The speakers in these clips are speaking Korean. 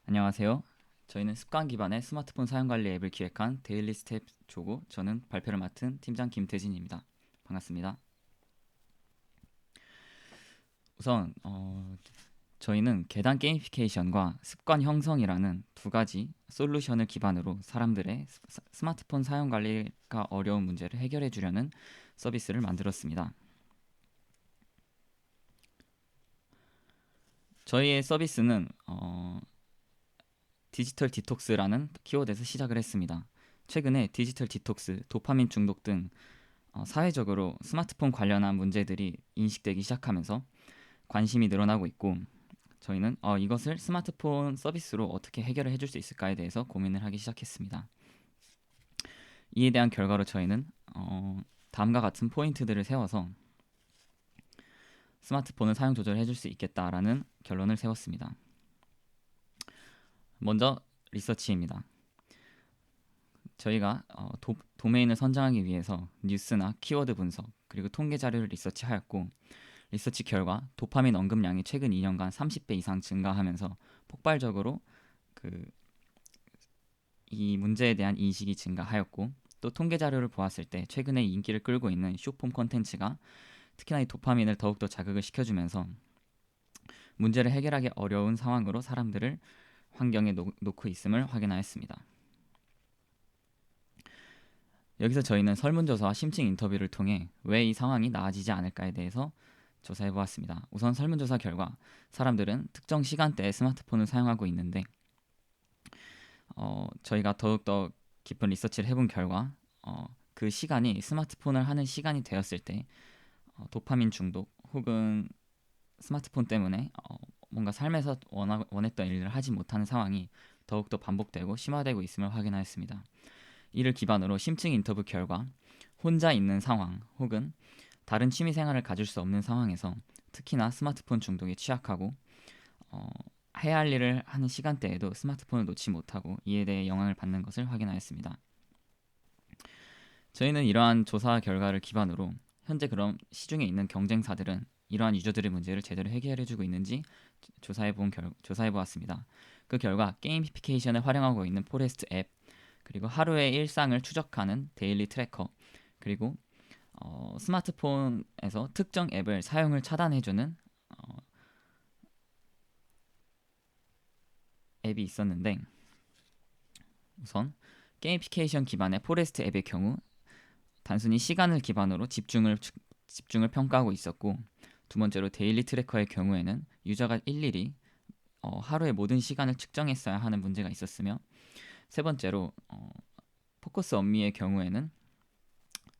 안녕하세요. 저희는 습관 기반의 스마트폰 사용 관리 앱을 기획한 데일리 스텝 조고, 저는 발표를 맡은 팀장 김태진입니다. 반갑습니다. 우선 저희는 계단 게이미피케이션과 습관 형성이라는 두 가지 솔루션을 기반으로 사람들의 스마트폰 사용 관리가 어려운 문제를 해결해 주려는 서비스를 만들었습니다. 저희의 서비스는 디지털 디톡스라는 키워드에서 시작을 했습니다. 최근에 디지털 디톡스, 도파민 중독 등 사회적으로 스마트폰 관련한 문제들이 인식되기 시작하면서 관심이 늘어나고 있고, 저희는 이것을 스마트폰 서비스로 어떻게 해결을 해줄 수 있을까에 대해서 고민을 하기 시작했습니다. 이에 대한 결과로 저희는 다음과 같은 포인트들을 세워서 스마트폰을 사용 조절을 해줄 수 있겠다라는 결론을 세웠습니다. 먼저 리서치입니다. 저희가 도메인을 선정하기 위해서 뉴스나 키워드 분석 그리고 통계 자료를 리서치하였고, 리서치 결과 도파민 언급량이 최근 2년간 30배 이상 증가하면서 폭발적으로 그 이 문제에 대한 인식이 증가하였고, 또 통계 자료를 보았을 때 최근에 인기를 끌고 있는 쇼폼 콘텐츠가 특히나 이 도파민을 더욱더 자극을 시켜주면서 문제를 해결하기 어려운 상황으로 사람들을 환경에 놓고 있음을 확인하였습니다. 여기서 저희는 설문조사와 심층 인터뷰를 통해 왜 이 상황이 나아지지 않을까에 대해서 조사해 보았습니다. 우선 설문조사 결과 사람들은 특정 시간대에 스마트폰을 사용하고 있는데, 저희가 더욱더 깊은 리서치를 해본 결과 그 시간이 스마트폰을 하는 시간이 되었을 때 도파민 중독 혹은 스마트폰 때문에 뭔가 삶에서 원했던 일을 하지 못하는 상황이 더욱더 반복되고 심화되고 있음을 확인하였습니다. 이를 기반으로 심층 인터뷰 결과 혼자 있는 상황 혹은 다른 취미 생활을 가질 수 없는 상황에서 특히나 스마트폰 중독에 취약하고 어, 해야 할 일을 하는 시간대에도 스마트폰을 놓지 못하고 이에 대해 영향을 받는 것을 확인하였습니다. 저희는 이러한 조사 결과를 기반으로 현재 그럼 시중에 있는 경쟁사들은 이러한 유저들의 문제를 제대로 해결해주고 있는지 조사해 보았습니다. 그 결과 게이미피케이션을 활용하고 있는 포레스트 앱, 그리고 하루의 일상을 추적하는 데일리 트래커, 그리고 스마트폰에서 특정 앱을 사용을 차단해주는 어, 앱이 있었는데, 우선 게이미피케이션 기반의 포레스트 앱의 경우 단순히 시간을 기반으로 집중을 평가하고 있었고, 두 번째로 데일리 트래커의 경우에는 유저가 일일이 하루의 모든 시간을 측정했어야 하는 문제가 있었으며, 세 번째로 포커스 엄미의 경우에는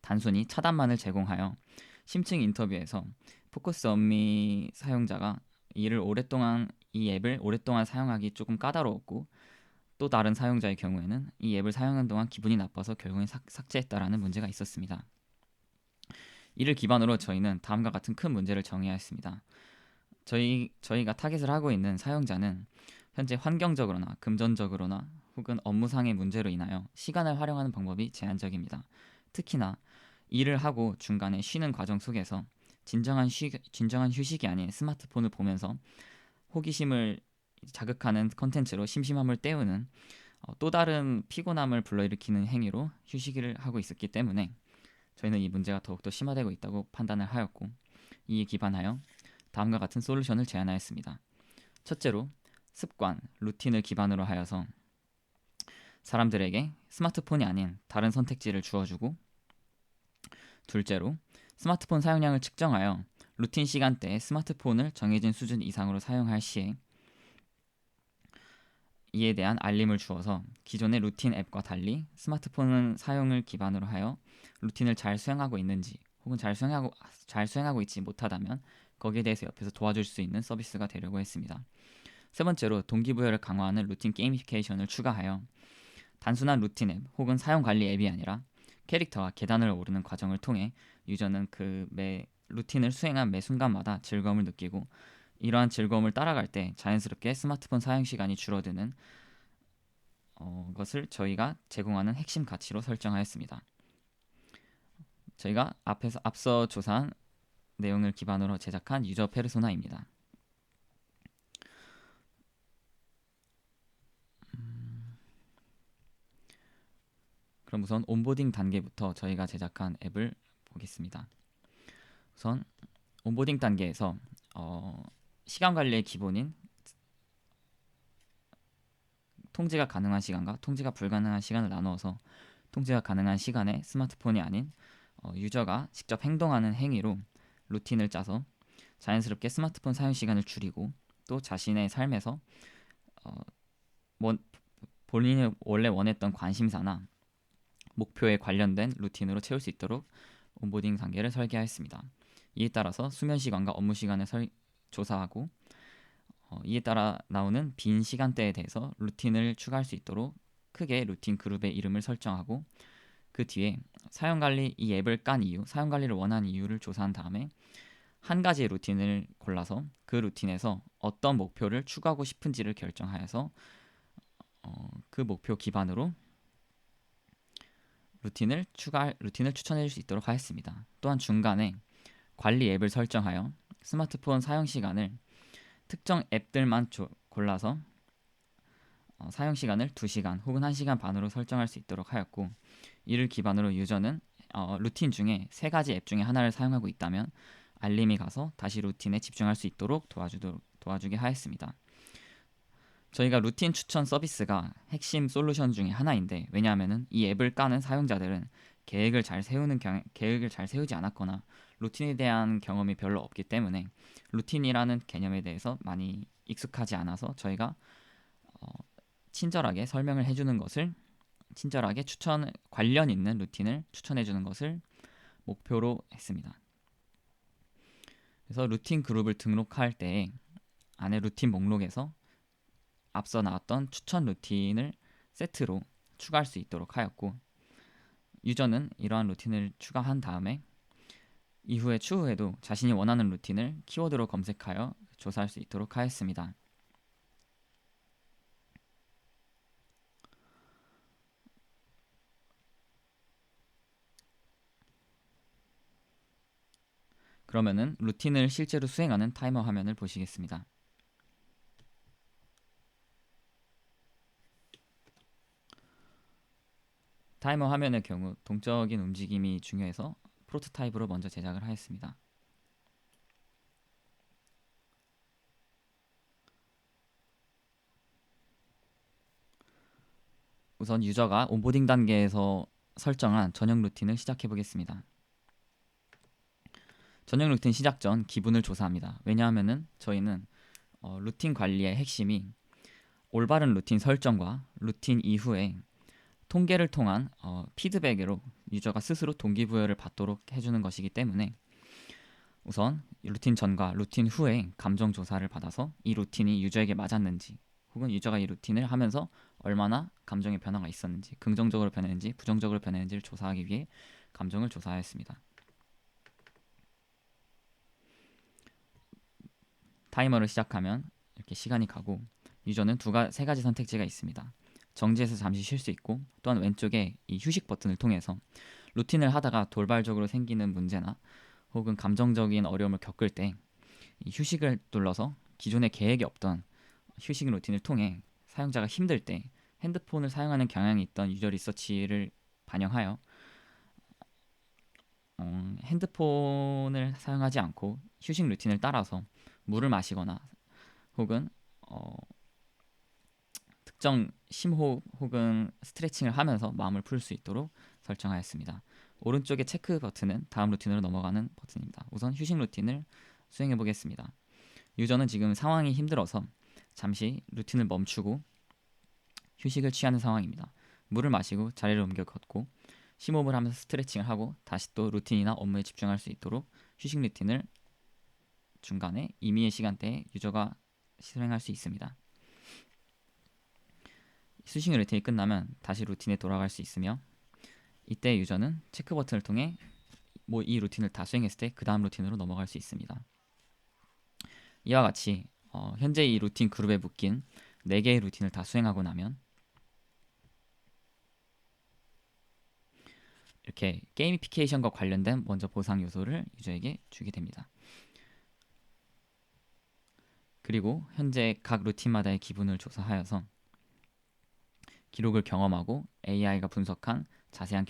단순히 차단만을 제공하여 심층 인터뷰에서 포커스 엄미 사용자가 이 앱을 오랫동안 사용하기 조금 까다로웠고, 또 다른 사용자의 경우에는 이 앱을 사용하는 동안 기분이 나빠서 결국엔 삭제했다라는 문제가 있었습니다. 이를 기반으로 저희는 다음과 같은 큰 문제를 정의하였습니다. 저희가 타겟을 하고 있는 사용자는 현재 환경적으로나 금전적으로나 혹은 업무상의 문제로 인하여 시간을 활용하는 방법이 제한적입니다. 특히나 일을 하고 중간에 쉬는 과정 속에서 진정한 휴식이 아닌 스마트폰을 보면서 호기심을 자극하는 컨텐츠로 심심함을 때우는 또 다른 피곤함을 불러일으키는 행위로 휴식을 하고 있었기 때문에 저희는 이 문제가 더욱더 심화되고 있다고 판단을 하였고, 이에 기반하여 다음과 같은 솔루션을 제안하였습니다. 첫째로 습관, 루틴을 기반으로 하여서 사람들에게 스마트폰이 아닌 다른 선택지를 주어주고, 둘째로 스마트폰 사용량을 측정하여 루틴 시간대에 스마트폰을 정해진 수준 이상으로 사용할 시에 이에 대한 알림을 주어서 기존의 루틴 앱과 달리 스마트폰 사용을 기반으로 하여 루틴을 잘 수행하고 있는지 혹은 잘 수행하고 있지 못하다면 거기에 대해서 옆에서 도와줄 수 있는 서비스가 되려고 했습니다. 세 번째로 동기부여를 강화하는 루틴 게이미피케이션을 추가하여 단순한 루틴 앱 혹은 사용 관리 앱이 아니라 캐릭터와 계단을 오르는 과정을 통해 유저는 그 매 루틴을 수행한 매 순간마다 즐거움을 느끼고, 이러한 즐거움을 따라갈 때 자연스럽게 스마트폰 사용 시간이 줄어드는 것을 저희가 제공하는 핵심 가치로 설정하였습니다. 저희가 앞서 조사한 내용을 기반으로 제작한 유저 페르소나입니다. 그럼 우선 온보딩 단계부터 저희가 제작한 앱을 보겠습니다. 우선 온보딩 단계에서 시간 관리의 기본인 통제가 가능한 시간과 통제가 불가능한 시간을 나누어서 통제가 가능한 시간에 스마트폰이 아닌 유저가 직접 행동하는 행위로 루틴을 짜서 자연스럽게 스마트폰 사용 시간을 줄이고 또 자신의 삶에서 어, 본인이 원래 원했던 관심사나 목표에 관련된 루틴으로 채울 수 있도록 온보딩 단계를 설계하였습니다. 이에 따라서 수면 시간과 업무 시간을 조사하고 이에 따라 나오는 빈 시간대에 대해서 루틴을 추가할 수 있도록 크게 루틴 그룹의 이름을 설정하고 그 뒤에 사용관리 이 앱을 깐 이유, 사용관리를 원하는 이유를 조사한 다음에 한 가지 루틴을 골라서 그 루틴에서 어떤 목표를 추가하고 싶은지를 결정하여서 그 목표 기반으로 루틴을 추천해 줄 수 있도록 하였습니다. 또한 중간에 관리 앱을 설정하여 스마트폰 사용 시간을 특정 앱들만 골라서 사용 시간을 2시간 혹은 1시간 반으로 설정할 수 있도록 하였고 이를 기반으로 유저는 루틴 중에 3가지 앱 중에 하나를 사용하고 있다면 알림이 가서 다시 루틴에 집중할 수 있도록 도와주게 하였습니다. 저희가 루틴 추천 서비스가 핵심 솔루션 중에 하나인데 왜냐하면 이 앱을 까는 사용자들은 계획을 잘 세우지 않았거나 루틴에 대한 경험이 별로 없기 때문에 루틴이라는 개념에 대해서 많이 익숙하지 않아서 저희가 친절하게 설명을 해주는 것을 친절하게 관련 있는 루틴을 추천해주는 것을 목표로 했습니다. 그래서 루틴 그룹을 등록할 때 안에 루틴 목록에서 앞서 나왔던 추천 루틴을 세트로 추가할 수 있도록 하였고 유저는 이러한 루틴을 추가한 다음에 추후에도 자신이 원하는 루틴을 키워드로 검색하여 조사할 수 있도록 하였습니다. 그러면은 루틴을 실제로 수행하는 타이머 화면을 보시겠습니다. 타이머 화면의 경우 동적인 움직임이 중요해서 프로토타입으로 먼저 제작을 하였습니다. 우선 유저가 온보딩 단계에서 설정한 전용 루틴을 시작해 보겠습니다. 전용 루틴 시작 전 기분을 조사합니다. 왜냐하면은 저희는 루틴 관리의 핵심이 올바른 루틴 설정과 루틴 이후에 통계를 통한 피드백으로 유저가 스스로 동기부여를 받도록 해주는 것이기 때문에 우선 루틴 전과 루틴 후에 감정 조사를 받아서 이 루틴이 유저에게 맞았는지 혹은 유저가 이 루틴을 하면서 얼마나 감정의 변화가 있었는지 긍정적으로 변했는지 부정적으로 변했는지를 조사하기 위해 감정을 조사하였습니다. 타이머를 시작하면 이렇게 시간이 가고 유저는 3가지 선택지가 있습니다. 정지해서 잠시 쉴 수 있고 또한 왼쪽에 이 휴식 버튼을 통해서 루틴을 하다가 돌발적으로 생기는 문제나 혹은 감정적인 어려움을 겪을 때 이 휴식을 눌러서 기존에 계획이 없던 휴식 루틴을 통해 사용자가 힘들 때 핸드폰을 사용하는 경향이 있던 유저 리서치를 반영하여 핸드폰을 사용하지 않고 휴식 루틴을 따라서 물을 마시거나 혹은 특정 심호흡 혹은 스트레칭을 하면서 마음을 풀 수 있도록 설정하였습니다. 오른쪽의 체크 버튼은 다음 루틴으로 넘어가는 버튼입니다. 우선 휴식 루틴을 수행해 보겠습니다. 유저는 지금 상황이 힘들어서 잠시 루틴을 멈추고 휴식을 취하는 상황입니다. 물을 마시고 자리를 옮겨 걷고 심호흡을 하면서 스트레칭을 하고 다시 또 루틴이나 업무에 집중할 수 있도록 휴식 루틴을 중간에 임의의 시간대에 유저가 실행할 수 있습니다. 휴식 루틴이 끝나면 다시 루틴에 돌아갈 수 있으며 이때 유저는 체크 버튼을 통해 이 루틴을 다 수행했을 때 그 다음 루틴으로 넘어갈 수 있습니다. 이와 같이 현재 이 루틴 그룹에 묶인 4개의 루틴을 다 수행하고 나면 이렇게 게이미피케이션과 관련된 먼저 보상 요소를 유저에게 주게 됩니다. 그리고 현재 각 루틴마다의 기분을 조사하여서 기록을 경험하고 AI가 분석한 자세한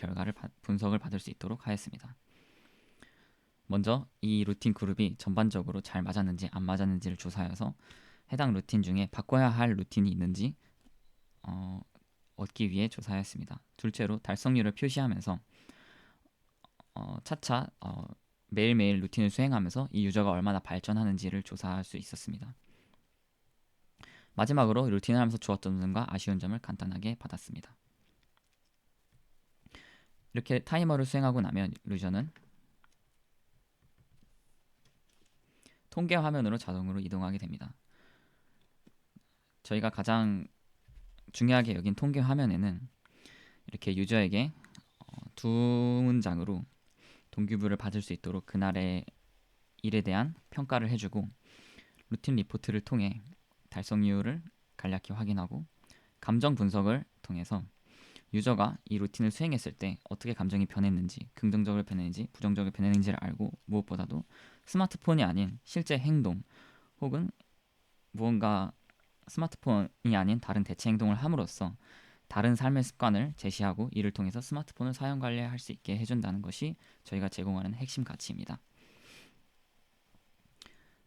분석을 받을 수 있도록 하였습니다. 먼저 이 루틴 그룹이 전반적으로 잘 맞았는지 안 맞았는지를 조사하여서 해당 루틴 중에 바꿔야 할 루틴이 있는지 얻기 위해 조사하였습니다. 둘째로 달성률을 표시하면서 차차 매일매일 루틴을 수행하면서 이 유저가 얼마나 발전하는지를 조사할 수 있었습니다. 마지막으로 루틴을 하면서 좋았던 점과 아쉬운 점을 간단하게 받았습니다. 이렇게 타이머를 수행하고 나면 유저는 통계 화면으로 자동으로 이동하게 됩니다. 저희가 가장 중요하게 여긴 통계 화면에는 이렇게 유저에게 두 문장으로 동기부여를 받을 수 있도록 그날의 일에 대한 평가를 해주고 루틴 리포트를 통해 달성률을 간략히 확인하고 감정 분석을 통해서 유저가 이 루틴을 수행했을 때 어떻게 감정이 변했는지, 긍정적으로 변했는지 부정적으로 변했는지를 알고 무엇보다도 스마트폰이 아닌 실제 행동 혹은 무언가 스마트폰이 아닌 다른 대체 행동을 함으로써 다른 삶의 습관을 제시하고 이를 통해서 스마트폰을 사용 관리할 수 있게 해준다는 것이 저희가 제공하는 핵심 가치입니다.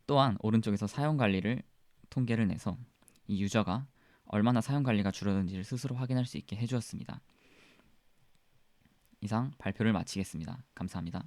또한 오른쪽에서 사용 관리를 통계를 내서 이 유저가 얼마나 사용 관리가 줄어든지를 스스로 확인할 수 있게 해주었습니다. 이상 발표를 마치겠습니다. 감사합니다.